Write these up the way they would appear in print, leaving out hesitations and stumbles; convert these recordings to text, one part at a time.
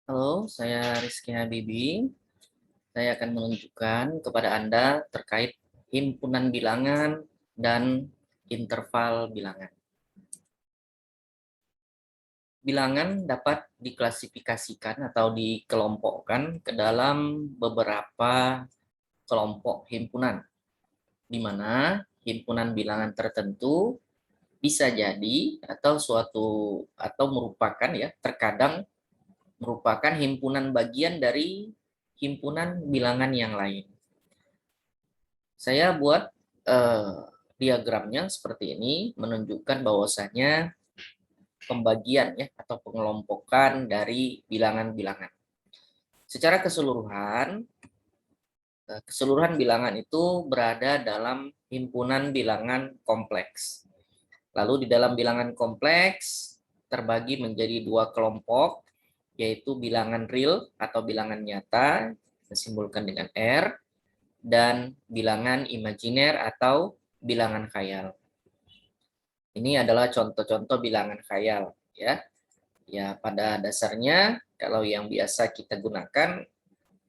Halo, saya Rizky Habibi. Saya akan menunjukkan kepada Anda terkait himpunan bilangan dan interval bilangan. Bilangan dapat diklasifikasikan atau dikelompokkan ke dalam beberapa kelompok himpunan, di mana himpunan bilangan tertentu bisa jadi atau merupakan terkadang merupakan himpunan bagian dari himpunan bilangan yang lain. Saya buat diagramnya seperti ini, menunjukkan bahwasanya pembagian atau pengelompokan dari bilangan-bilangan. Secara keseluruhan bilangan itu berada dalam himpunan bilangan kompleks. Lalu di dalam bilangan kompleks terbagi menjadi dua kelompok, yaitu bilangan real atau bilangan nyata, disimbolkan dengan R, dan bilangan imajiner atau bilangan khayal. Ini adalah contoh-contoh bilangan khayal, ya. Ya, pada dasarnya kalau yang biasa kita gunakan,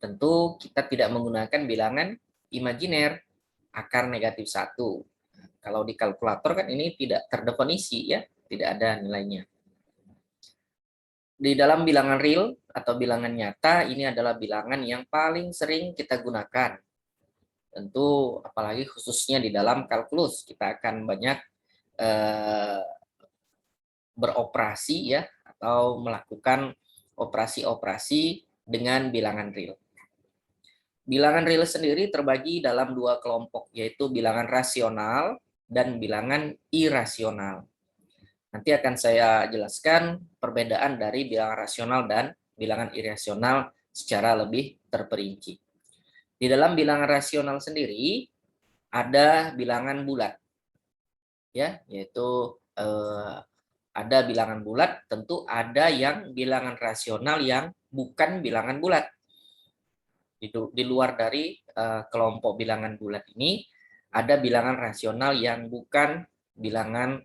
tentu kita tidak menggunakan bilangan imajiner akar negatif 1. Kalau di kalkulator kan ini tidak terdefinisi, ya, tidak ada nilainya. Di dalam bilangan real atau bilangan nyata, ini adalah bilangan yang paling sering kita gunakan. Tentu apalagi khususnya di dalam kalkulus, kita akan banyak beroperasi, ya, atau melakukan operasi-operasi dengan bilangan real. Bilangan real sendiri terbagi dalam dua kelompok, yaitu bilangan rasional dan bilangan irasional. Nanti akan saya jelaskan perbedaan dari bilangan rasional dan bilangan irasional secara lebih terperinci. Di dalam bilangan rasional sendiri ada bilangan bulat, ya, yaitu ada bilangan bulat, tentu ada yang bilangan rasional yang bukan bilangan bulat. Di luar dari kelompok bilangan bulat ini, ada bilangan rasional yang bukan bilangan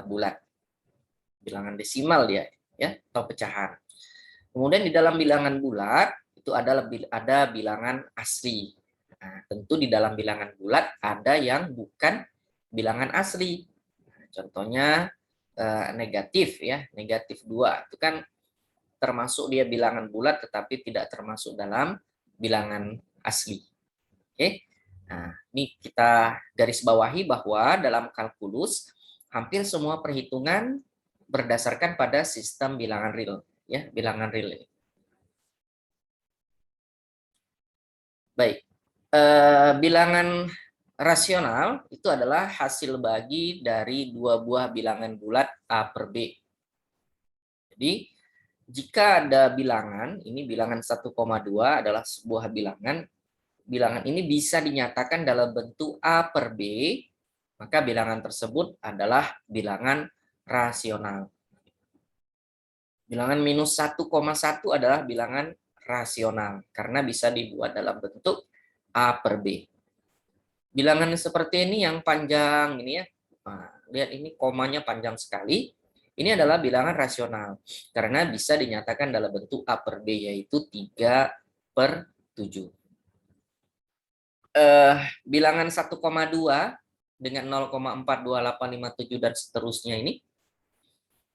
bulat. Bilangan desimal dia, ya, atau pecahan. Kemudian di dalam bilangan bulat itu ada bilangan asli. Nah, tentu di dalam bilangan bulat ada yang bukan bilangan asli. Contohnya negatif, ya, negatif 2 itu kan termasuk dia bilangan bulat tetapi tidak termasuk dalam bilangan asli. Oke. Nah, ini kita garis bawahi bahwa dalam kalkulus hampir semua perhitungan berdasarkan pada sistem bilangan real, ya, bilangan real ini. Baik. Bilangan rasional itu adalah hasil bagi dari dua buah bilangan bulat A per B. Jadi, jika ada bilangan, ini bilangan 1,2 adalah sebuah bilangan ini bisa dinyatakan dalam bentuk A per B, maka bilangan tersebut adalah bilangan rasional. Bilangan minus 1,1 adalah bilangan rasional, karena bisa dibuat dalam bentuk A per B. Bilangan seperti ini yang panjang ini, ya. Nah, lihat ini komanya panjang sekali. Ini adalah bilangan rasional, karena bisa dinyatakan dalam bentuk A per B, yaitu 3 per 7. Bilangan 1,2 dengan 0,42857 dan seterusnya ini,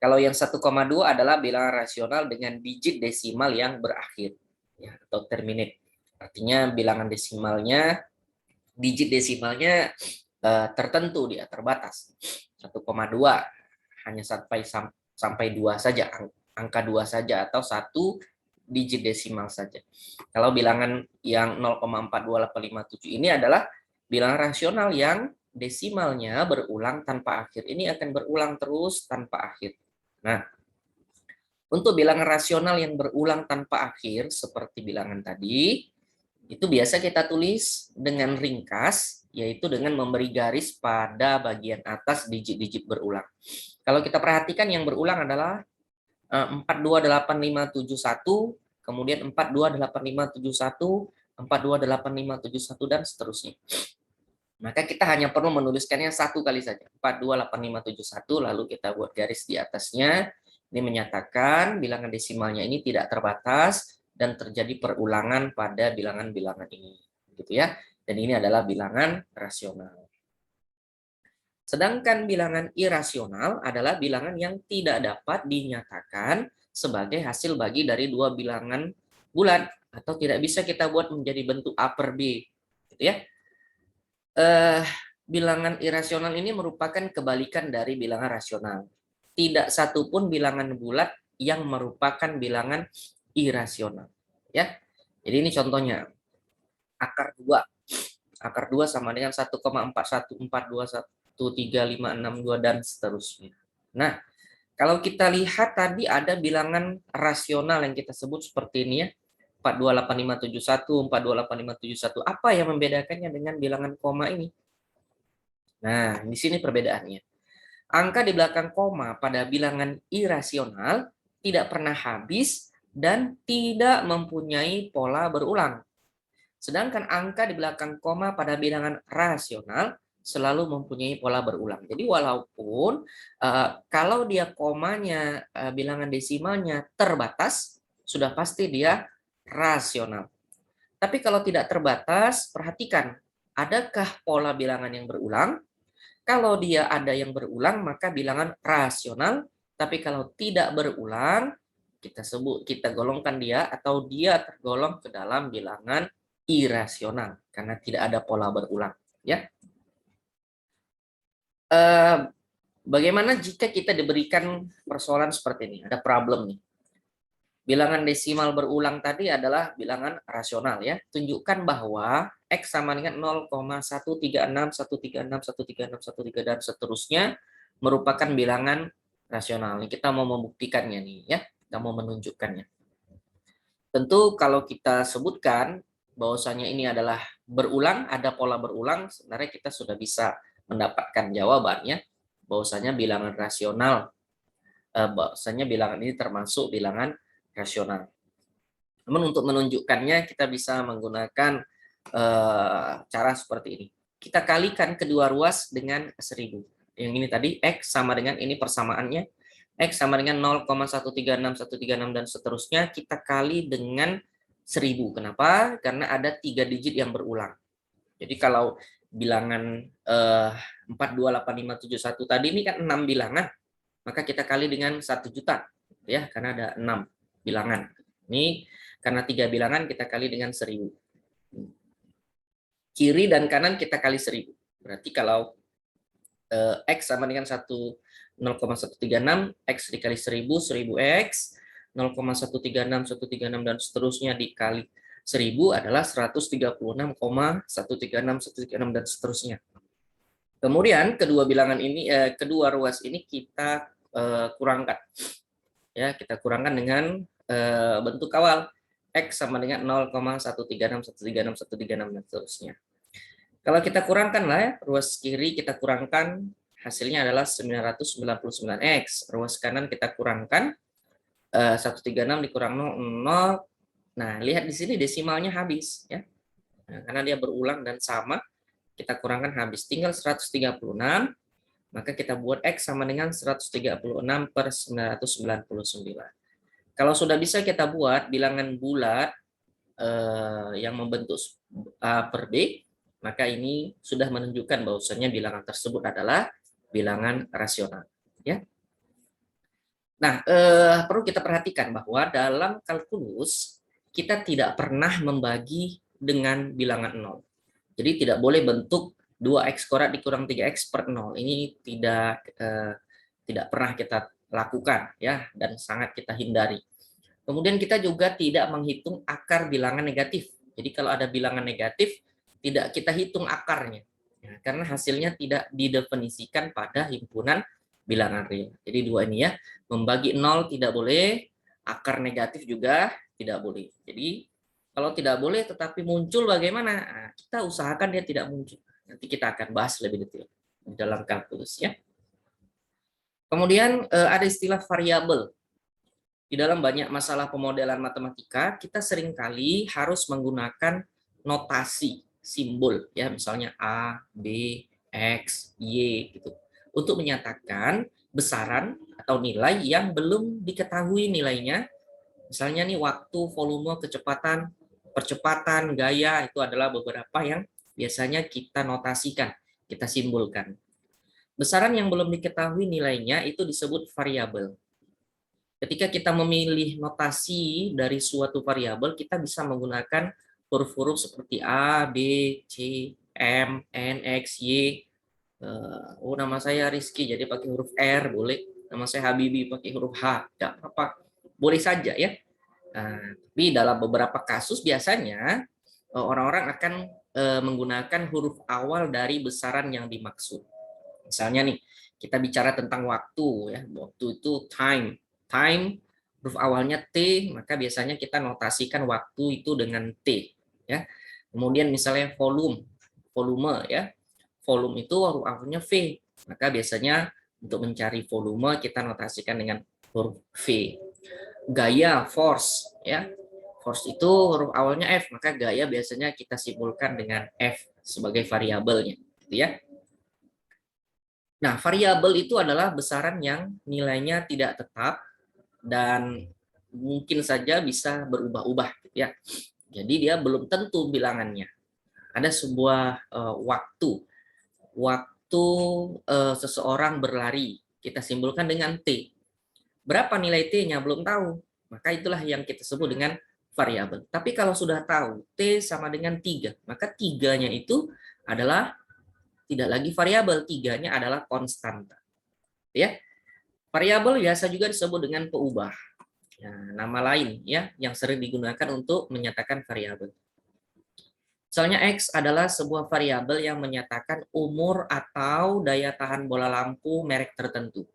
kalau yang 1,2 adalah bilangan rasional dengan digit desimal yang berakhir, ya, atau terminate. Artinya bilangan desimalnya, digit desimalnya tertentu, dia terbatas. 1,2 hanya sampai 2 saja, angka 2 saja, atau 1 digit desimal saja. Kalau bilangan yang 0,42857 ini adalah bilangan rasional yang desimalnya berulang tanpa akhir. Ini akan berulang terus tanpa akhir. Nah, untuk bilangan rasional yang berulang tanpa akhir seperti bilangan tadi, itu biasa kita tulis dengan ringkas, yaitu dengan memberi garis pada bagian atas digit-digit berulang. Kalau kita perhatikan yang berulang adalah 428571, kemudian 428571, 428571 dan seterusnya. Maka kita hanya perlu menuliskannya satu kali saja, 428571, lalu kita buat garis di atasnya, Ini menyatakan bilangan desimalnya ini tidak terbatas dan terjadi perulangan pada bilangan-bilangan ini, gitu ya. Dan ini adalah bilangan rasional. Sedangkan bilangan irasional adalah bilangan yang tidak dapat dinyatakan sebagai hasil bagi dari dua bilangan bulat atau tidak bisa kita buat menjadi bentuk A per B, gitu ya. Bilangan irasional ini merupakan kebalikan dari bilangan rasional. Tidak satu pun bilangan bulat yang merupakan bilangan irasional, ya. Jadi ini contohnya. Akar 2. Akar 2 sama dengan 1,414213562 dan seterusnya. Nah, kalau kita lihat tadi ada bilangan rasional yang kita sebut seperti ini ya. 428571, 428571. Apa yang membedakannya dengan bilangan koma ini? Nah, di sini perbedaannya. Angka di belakang koma pada bilangan irasional tidak pernah habis dan tidak mempunyai pola berulang. Sedangkan angka di belakang koma pada bilangan rasional selalu mempunyai pola berulang. Jadi walaupun kalau dia komanya, bilangan desimalnya terbatas, sudah pasti dia rasional. Tapi kalau tidak terbatas, perhatikan, adakah pola bilangan yang berulang? Kalau dia ada yang berulang, maka bilangan rasional. Tapi kalau tidak berulang, kita golongkan dia atau dia tergolong ke dalam bilangan irasional karena tidak ada pola berulang. Ya. Bagaimana jika kita diberikan persoalan seperti ini? Ada problem nih. Bilangan desimal berulang tadi adalah bilangan rasional ya. Tunjukkan bahwa X sama dengan 0,136, 136, 136, 136 dan seterusnya merupakan bilangan rasional. Ini kita mau membuktikannya nih ya. Kita mau menunjukkannya. Tentu kalau kita sebutkan bahwasanya ini adalah berulang, ada pola berulang, sebenarnya kita sudah bisa mendapatkan jawabannya bahwasanya bilangan rasional, bahwasanya bilangan ini termasuk bilangan rasional. Namun untuk menunjukkannya kita bisa menggunakan cara seperti ini. Kita kalikan kedua ruas dengan 1000. Yang ini tadi X sama dengan ini persamaannya. X sama dengan 0,136, 136 dan seterusnya kita kali dengan 1000. Kenapa? Karena ada 3 digit yang berulang. Jadi kalau bilangan 428571 tadi ini kan 6 bilangan, maka kita kali dengan 1 juta ya, karena ada 6 bilangan. Ini karena 3 bilangan kita kali dengan 1000. Kiri dan kanan kita kali 1000. Berarti kalau X sama dengan 0,136, X dikali 1000, 1000X, 0,136, 136 dan seterusnya dikali 1000 adalah 136,136, 136 dan seterusnya. Kemudian kedua bilangan ini, kedua ruas ini kita kurangkan. Ya, kita kurangkan dengan bentuk kawal. X sama dengan 0,136, 136, 136 dan seterusnya. Kalau kita kurangkan lah ya, ruas kiri kita kurangkan, hasilnya adalah 999X. Ruas kanan kita kurangkan, 136 dikurang 0. Nah, lihat di sini desimalnya habis ya. Nah, karena dia berulang dan sama, kita kurangkan habis. Tinggal 136, maka kita buat X sama dengan 136 per 999. Kalau sudah bisa kita buat bilangan bulat yang membentuk A per B, maka ini sudah menunjukkan bahwasannya bilangan tersebut adalah bilangan rasional. Ya. Nah, perlu kita perhatikan bahwa dalam kalkulus kita tidak pernah membagi dengan bilangan 0. Jadi tidak boleh bentuk 2X kuadrat dikurang 3X per 0. Ini tidak pernah kita lakukan ya, dan sangat kita hindari. Kemudian kita juga tidak menghitung akar bilangan negatif. Jadi kalau ada bilangan negatif, tidak kita hitung akarnya. Ya, karena hasilnya tidak didefinisikan pada himpunan bilangan real. Jadi dua ini ya, membagi 0 tidak boleh, akar negatif juga tidak boleh. Jadi kalau tidak boleh tetapi muncul bagaimana? Nah, kita usahakan dia tidak muncul. Nanti kita akan bahas lebih detail di dalam kalkulus ya. Kemudian ada istilah variabel. Di dalam banyak masalah pemodelan matematika, kita seringkali harus menggunakan notasi simbol ya, misalnya A, B, X, Y gitu. Untuk menyatakan besaran atau nilai yang belum diketahui nilainya. Misalnya nih waktu, volume, kecepatan, percepatan, gaya, itu adalah beberapa yang biasanya kita notasikan, kita simbolkan. Besaran yang belum diketahui nilainya itu disebut variabel. Ketika kita memilih notasi dari suatu variabel, kita bisa menggunakan huruf-huruf seperti A, B, C, M, N, X, Y. Oh, nama saya Rizky, jadi pakai huruf R, boleh. Nama saya Habibi, pakai huruf H, tidak apa-apa. Boleh saja ya. Tapi dalam beberapa kasus biasanya orang-orang akan menggunakan huruf awal dari besaran yang dimaksud. Misalnya nih, kita bicara tentang waktu ya. Waktu itu time. Time huruf awalnya T, maka biasanya kita notasikan waktu itu dengan T ya. Kemudian misalnya volume. Volume ya. Volume itu huruf awalnya V. Maka biasanya untuk mencari volume kita notasikan dengan huruf V. Gaya, force ya. Force itu huruf awalnya F, maka gaya biasanya kita simpulkan dengan F sebagai variabelnya, gitu ya. Nah, variabel itu adalah besaran yang nilainya tidak tetap dan mungkin saja bisa berubah-ubah, gitu ya. Jadi dia belum tentu bilangannya. Ada sebuah waktu seseorang berlari, kita simpulkan dengan T. Berapa nilai T-nya belum tahu, maka itulah yang kita sebut dengan variabel. Tapi kalau sudah tahu T sama dengan 3, maka 3-nya itu adalah tidak lagi variabel, 3-nya adalah konstanta. Ya. Variabel biasa juga disebut dengan peubah. Nah, nama lain ya yang sering digunakan untuk menyatakan variabel. Misalnya X adalah sebuah variabel yang menyatakan umur atau daya tahan bola lampu merek tertentu.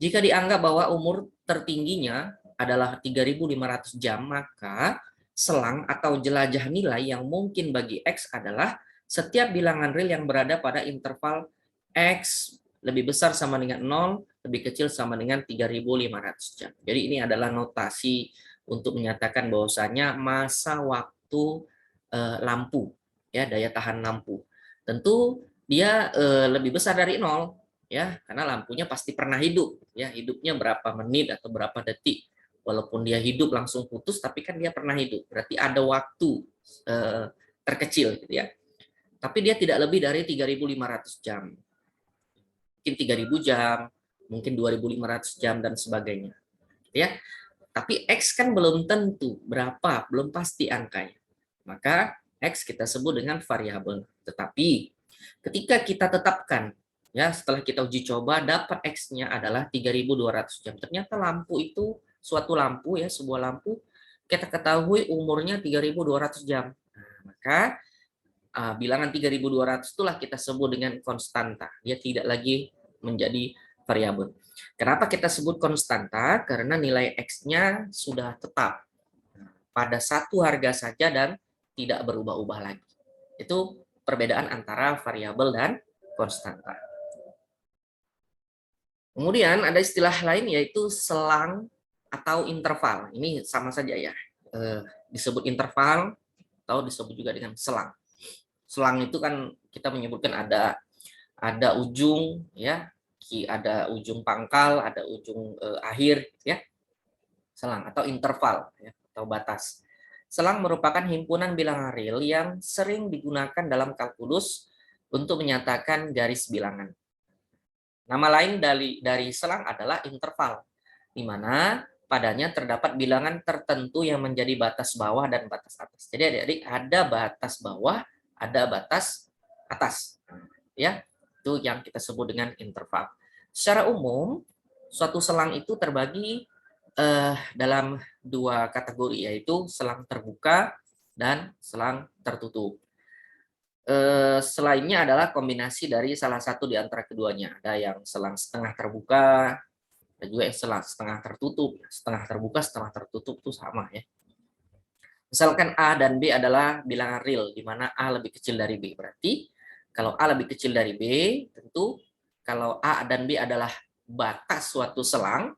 Jika dianggap bahwa umur tertingginya adalah 3.500 jam, maka selang atau jelajah nilai yang mungkin bagi X adalah setiap bilangan real yang berada pada interval X lebih besar sama dengan 0, lebih kecil sama dengan 3.500 jam. Jadi ini adalah notasi untuk menyatakan bahwasanya masa waktu lampu, ya daya tahan lampu. Tentu dia lebih besar dari 0, ya karena lampunya pasti pernah hidup, ya hidupnya berapa menit atau berapa detik. Walaupun dia hidup langsung putus, tapi kan dia pernah hidup, berarti ada waktu terkecil, gitu ya. Tapi dia tidak lebih dari 3.500 jam, mungkin 3.000 jam, mungkin 2.500 jam dan sebagainya, ya. Tapi X kan belum tentu berapa, belum pasti angkanya. Maka X kita sebut dengan variabel. Tetapi ketika kita tetapkan, ya setelah kita uji coba dapat X-nya adalah 3.200 jam. Ternyata lampu itu suatu lampu ya, sebuah lampu kita ketahui umurnya 3.200 jam. Nah, maka bilangan 3.200 itulah kita sebut dengan konstanta. Dia tidak lagi menjadi variabel. Kenapa kita sebut konstanta? Karena nilai X-nya sudah tetap pada satu harga saja dan tidak berubah-ubah lagi. Itu perbedaan antara variabel dan konstanta. Kemudian ada istilah lain yaitu selang atau interval. Ini sama saja ya. Disebut interval atau disebut juga dengan selang. Selang itu kan kita menyebutkan ada ujung ya, ada ujung pangkal, ada ujung akhir ya. Selang atau interval ya, atau batas. Selang merupakan himpunan bilangan real yang sering digunakan dalam kalkulus untuk menyatakan garis bilangan. Nama lain dari selang adalah interval, di mana padanya terdapat bilangan tertentu yang menjadi batas bawah dan batas atas. Jadi adik-adik ada batas bawah, ada batas atas. Ya, itu yang kita sebut dengan interval. Secara umum, suatu selang itu terbagi dalam dua kategori, yaitu selang terbuka dan selang tertutup. Selainnya adalah kombinasi dari salah satu di antara keduanya. Ada yang selang setengah terbuka, ada juga yang selang setengah tertutup. Setengah terbuka, setengah tertutup itu sama ya. Misalkan A dan B adalah bilangan real, di mana A lebih kecil dari B. Berarti kalau A lebih kecil dari B, tentu kalau A dan B adalah batas suatu selang,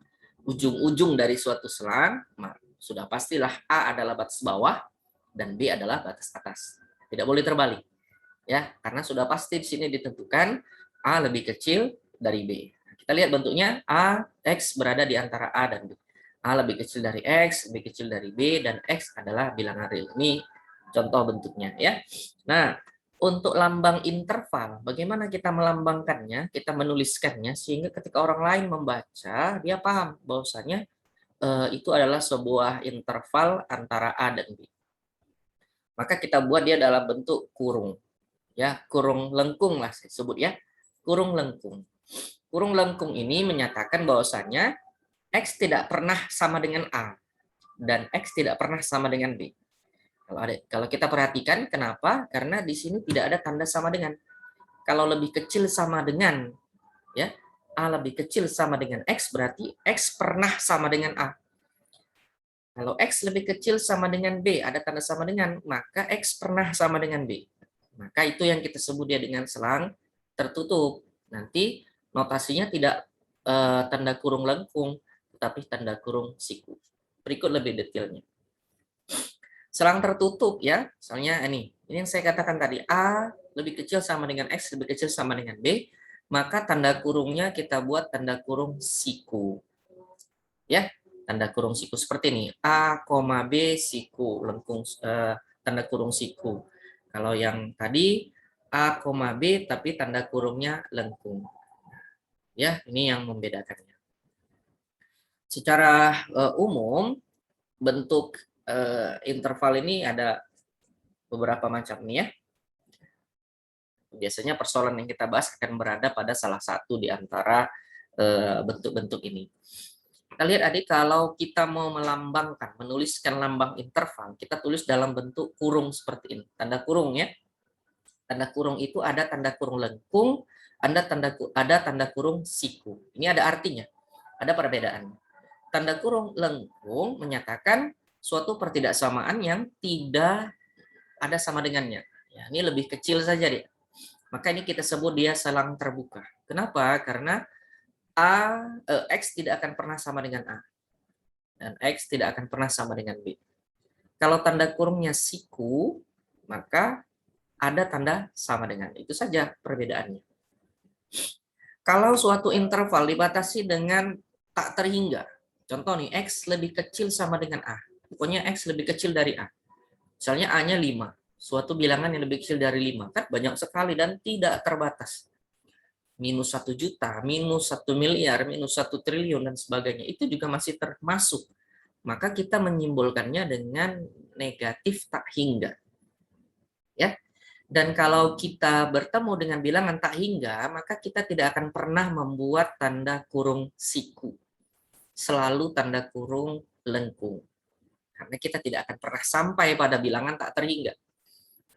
ujung-ujung dari suatu selang, sudah pastilah A adalah batas bawah dan B adalah batas atas. Tidak boleh terbalik. Ya, karena sudah pasti di sini ditentukan A lebih kecil dari B. Kita lihat bentuknya A, X berada di antara A dan B. A lebih kecil dari X, lebih kecil dari B, dan X adalah bilangan real. Ini contoh bentuknya ya. Nah, untuk lambang interval, bagaimana kita melambangkannya, kita menuliskannya, sehingga ketika orang lain membaca, dia paham bahwasanya itu adalah sebuah interval antara A dan B. Maka kita buat dia dalam bentuk kurung. Ya, kurung lengkung lah saya sebut ya. Kurung lengkung. Kurung lengkung ini menyatakan bahwasanya X tidak pernah sama dengan A dan X tidak pernah sama dengan B. Kalau kita perhatikan, kenapa? Karena di sini tidak ada tanda sama dengan. Kalau lebih kecil sama dengan, ya, A lebih kecil sama dengan X, berarti X pernah sama dengan A. Kalau X lebih kecil sama dengan B, ada tanda sama dengan, maka X pernah sama dengan B. Maka itu yang kita sebut dia dengan selang tertutup. Nanti notasinya tidak tanda kurung lengkung, tetapi tanda kurung siku. Berikut lebih detailnya. Selang tertutup ya, misalnya ini yang saya katakan tadi, A lebih kecil sama dengan X, lebih kecil sama dengan B, maka tanda kurungnya kita buat tanda kurung siku. Ya, tanda kurung siku seperti ini, A, B, siku, lengkung, tanda kurung siku. Kalau yang tadi, A, B, tapi tanda kurungnya lengkung. Ya, ini yang membedakannya. Secara umum, bentuk interval ini ada beberapa macam nih ya. Biasanya persoalan yang kita bahas akan berada pada salah satu di antara bentuk-bentuk ini. Kita lihat adik, kalau kita mau melambangkan, menuliskan lambang interval, kita tulis dalam bentuk kurung seperti ini. Tanda kurung ya. Tanda kurung itu ada tanda kurung lengkung, ada tanda kurung siku. Ini ada artinya, ada perbedaannya. Tanda kurung lengkung menyatakan suatu pertidaksamaan yang tidak ada sama dengannya. Ya, ini lebih kecil saja dia. Maka ini kita sebut dia selang terbuka. Kenapa? Karena X tidak akan pernah sama dengan A. Dan X tidak akan pernah sama dengan B. Kalau tanda kurungnya siku, maka ada tanda sama dengan. Itu saja perbedaannya. Kalau suatu interval dibatasi dengan tak terhingga, contoh nih, X lebih kecil sama dengan A. Pokoknya X lebih kecil dari A. Misalnya A-nya 5. Suatu bilangan yang lebih kecil dari 5. Kan banyak sekali dan tidak terbatas. Minus 1 juta, minus 1 miliar, minus 1 triliun, dan sebagainya. Itu juga masih termasuk. Maka kita menyimbolkannya dengan negatif tak hingga. Ya. Dan kalau kita bertemu dengan bilangan tak hingga, maka kita tidak akan pernah membuat tanda kurung siku. Selalu tanda kurung lengkung. Karena kita tidak akan pernah sampai pada bilangan tak terhingga.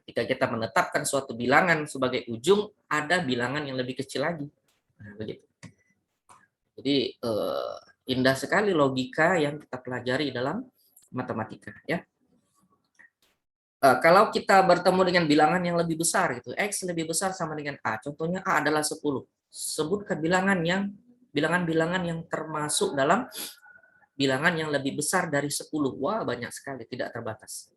Ketika kita menetapkan suatu bilangan sebagai ujung, ada bilangan yang lebih kecil lagi. Nah, begitu. Jadi indah sekali logika yang kita pelajari dalam matematika, ya. Kalau kita bertemu dengan bilangan yang lebih besar gitu, X lebih besar sama dengan A. Contohnya A adalah 10. Sebutkan bilangan-bilangan yang termasuk dalam bilangan yang lebih besar dari 10. Wah, banyak sekali, tidak terbatas.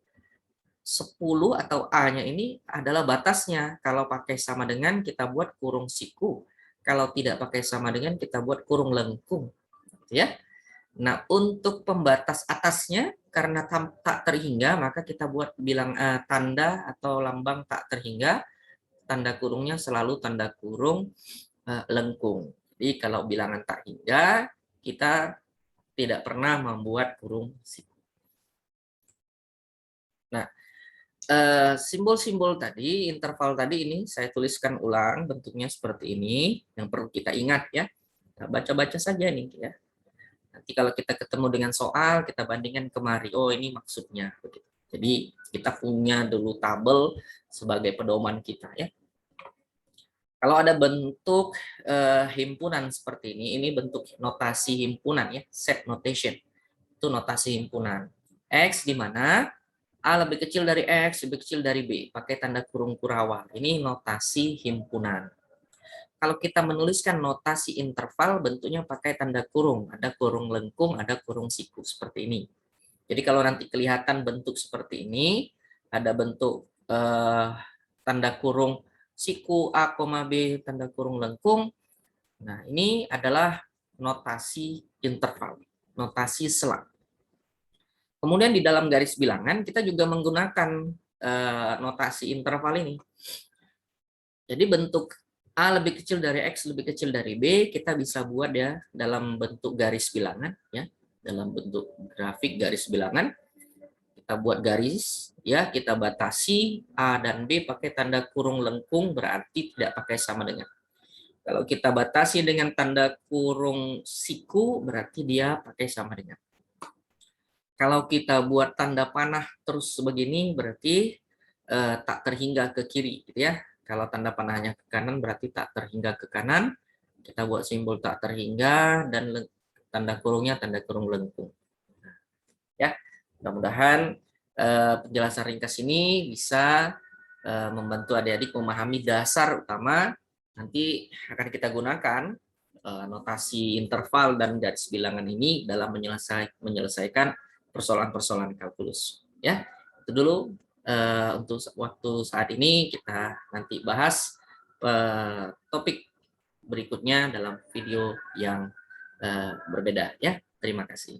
10 atau A-nya ini adalah batasnya. Kalau pakai sama dengan, kita buat kurung siku. Kalau tidak pakai sama dengan, kita buat kurung lengkung. Ya. Nah, untuk pembatas atasnya, karena tak terhingga, maka kita buat tanda atau lambang tak terhingga. Tanda kurungnya selalu tanda kurung lengkung. Jadi kalau bilangan tak hingga, kita tidak pernah membuat kurung siku. Nah, simbol-simbol tadi, interval tadi ini saya tuliskan ulang, bentuknya seperti ini, yang perlu kita ingat ya. Nah, baca-baca saja nih ya. Nanti kalau kita ketemu dengan soal, kita bandingkan kemari. Oh, ini maksudnya. Jadi kita punya dulu tabel sebagai pedoman kita ya. Kalau ada bentuk himpunan seperti ini bentuk notasi himpunan ya, set notation. Itu notasi himpunan. X di mana A lebih kecil dari X, lebih kecil dari B, pakai tanda kurung kurawal. Ini notasi himpunan. Kalau kita menuliskan notasi interval, bentuknya pakai tanda kurung. Ada kurung lengkung, ada kurung siku, seperti ini. Jadi kalau nanti kelihatan bentuk seperti ini, ada bentuk tanda kurung siku A, B, tanda kurung lengkung, Nah, ini adalah notasi interval, notasi selang. Kemudian di dalam garis bilangan kita juga menggunakan notasi interval ini. Jadi bentuk A lebih kecil dari X lebih kecil dari B, kita bisa buat ya dalam bentuk garis bilangan, ya, dalam bentuk grafik garis bilangan. Kita buat garis, ya, kita batasi A dan B pakai tanda kurung lengkung, berarti tidak pakai sama dengan. Kalau kita batasi dengan tanda kurung siku, berarti dia pakai sama dengan. Kalau kita buat tanda panah terus begini, berarti tak terhingga ke kiri, gitu ya. Kalau tanda panahnya ke kanan berarti tak terhingga ke kanan. Kita buat simbol tak terhingga dan tanda kurungnya tanda kurung lengkung. Ya, mudah-mudahan penjelasan ringkas ini bisa membantu adik-adik memahami dasar utama. Nanti akan kita gunakan notasi interval dan garis bilangan ini dalam menyelesaikan persoalan-persoalan kalkulus. Ya, itu dulu untuk waktu saat ini. Kita nanti bahas topik berikutnya dalam video yang berbeda. Ya, terima kasih.